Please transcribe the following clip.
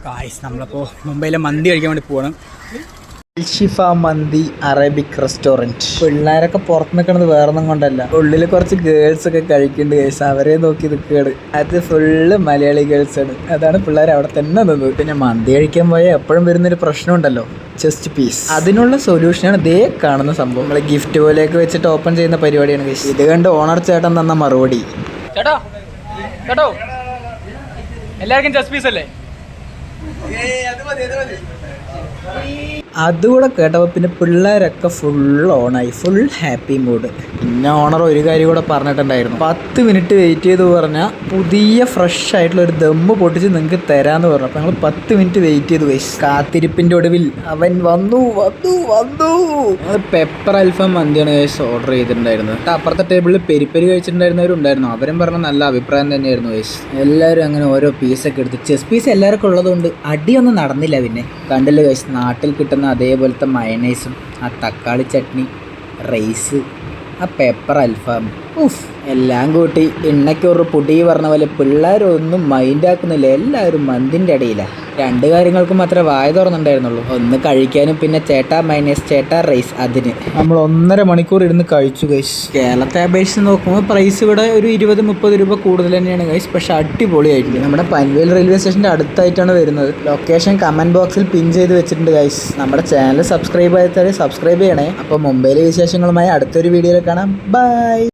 Guys നമ്മളിപ്പോൾ മുംബൈയിലെ മന്തി കഴിക്കാൻ വേണ്ടി പോവാണ്. ഷിഫ മന്തി അറബിക് റെസ്റ്റോറൻറ്റ്. പിള്ളേരൊക്കെ പുറത്ത് നിൽക്കുന്നത് വേറൊന്നും കൊണ്ടല്ല, ഉള്ളിൽ കുറച്ച് ഗേൾസ് ഒക്കെ കഴിക്കുന്നുണ്ട് ഗൈസ്. അവരെ നോക്കി നിൽക്കുകയാണ്. അത് ഫുള്ള് മലയാളി ഗേൾസ് ആണ്. അതാണ് പിള്ളേർ അവിടെ തന്നെ നിന്നത്. പിന്നെ മന്തി കഴിക്കാൻ പോയാൽ എപ്പോഴും വരുന്നൊരു പ്രശ്നമുണ്ടല്ലോ, ചെസ്റ്റ് പീസ്. അതിനുള്ള സൊല്യൂഷനാണ് ദേ കാണുന്ന സംഭവം. നമ്മൾ ഗിഫ്റ്റ് പോലെയൊക്കെ വെച്ചിട്ട് ഓപ്പൺ ചെയ്യുന്ന പരിപാടിയാണ് ഗൈസ്. ഇത് കണ്ട് ഓണർ ചേട്ടൻ തന്ന മറുപടി, ചേട്ടോ ചേട്ടോ എല്ലാവർക്കും ചെസ്റ്റ് പീസ് അല്ലേ? അതുകൂടെ കേട്ടപ്പോൾ പിന്നെ പിള്ളേരൊക്കെ ഫുൾ ഓണായി, ഫുൾ ഹാപ്പി മൂഡ്. പിന്നെ ഓണർ ഒരു കാര്യം കൂടെ പറഞ്ഞിട്ടുണ്ടായിരുന്നു, 10 മിനിറ്റ് വെയിറ്റ് ചെയ്ത് പറഞ്ഞാൽ പുതിയ ഫ്രഷ് ആയിട്ടുള്ള ഒരു ദമ്മ് പൊട്ടിച്ച് നിങ്ങൾക്ക് തരാമെന്ന് പറഞ്ഞു. അപ്പോൾ ഞങ്ങൾ 10 മിനിറ്റ് വെയിറ്റ് ചെയ്തു ഗൈസ്. കാത്തിരിപ്പിൻ്റെ ഒടുവിൽ അവൻ വന്നു. ഞങ്ങൾ പെപ്പർ അൽഫാം മന്തിയാണ് ഗൈസ് ഓർഡർ ചെയ്തിട്ടുണ്ടായിരുന്നത്. അപ്പുറത്തെ ടേബിളിൽ പെരിപ്പരി കഴിച്ചിട്ടുണ്ടായിരുന്നവരുണ്ടായിരുന്നു. അവരും പറഞ്ഞ നല്ല അഭിപ്രായം തന്നെയായിരുന്നു ഗൈസ്. എല്ലാവരും അങ്ങനെ ഓരോ പീസൊക്കെ എടുത്ത്, ചെസ് പീസ് എല്ലാവർക്കും ഉള്ളതുകൊണ്ട് അടിയൊന്നും നടന്നില്ല. പിന്നെ കണ്ടില്ല ഗൈസ്, നാട്ടിൽ കിട്ടുന്ന അതേപോലത്തെ മയണൈസും ആ തക്കാളി ചട്നി, റൈസ്, ആ പെപ്പർ അൽഫാം, എല്ലാം കൂട്ടി എണ്ണയ്ക്കൊരു പൊടി പറഞ്ഞ പോലെ പിള്ളേരൊന്നും മൈൻഡാക്കുന്നില്ല. എല്ലാവരും മന്തിൻ്റെ അടിയിലാണ്. 2 കാര്യങ്ങൾക്ക് മാത്രമേ വായ തുറന്നുണ്ടായിരുന്നുള്ളൂ. ഒന്ന് കഴിക്കാനും പിന്നെ ചേട്ടാ മൈനസ് ചേട്ടാ റൈസ്. അതിന് നമ്മൾ 1.5 മണിക്കൂർ ഇരുന്ന് കഴിച്ചു ഗൈസ്. കേരളത്തെ അപേക്ഷിച്ച് നോക്കുമ്പോൾ പ്രൈസ് ഇവിടെ ഒരു 20-30 രൂപ കൂടുതൽ തന്നെയാണ് ഗൈസ്. പക്ഷെ അടിപൊളിയായിട്ടുണ്ട്. നമ്മുടെ പൻവേൽ റെയിൽവേ സ്റ്റേഷൻ്റെ അടുത്തായിട്ടാണ് വരുന്നത്. ലൊക്കേഷൻ കമൻറ്റ് ബോക്സിൽ പിൻ ചെയ്ത് വെച്ചിട്ടുണ്ട് ഗൈസ്. നമ്മുടെ ചാനൽ സബ്സ്ക്രൈബ് ചെയ്താൽ സബ്സ്ക്രൈബ് ചെയ്യണേ. അപ്പോൾ മുംബൈയിലെ വിശേഷങ്ങളുമായി അടുത്തൊരു വീഡിയോയിൽ കാണാം. ബൈ.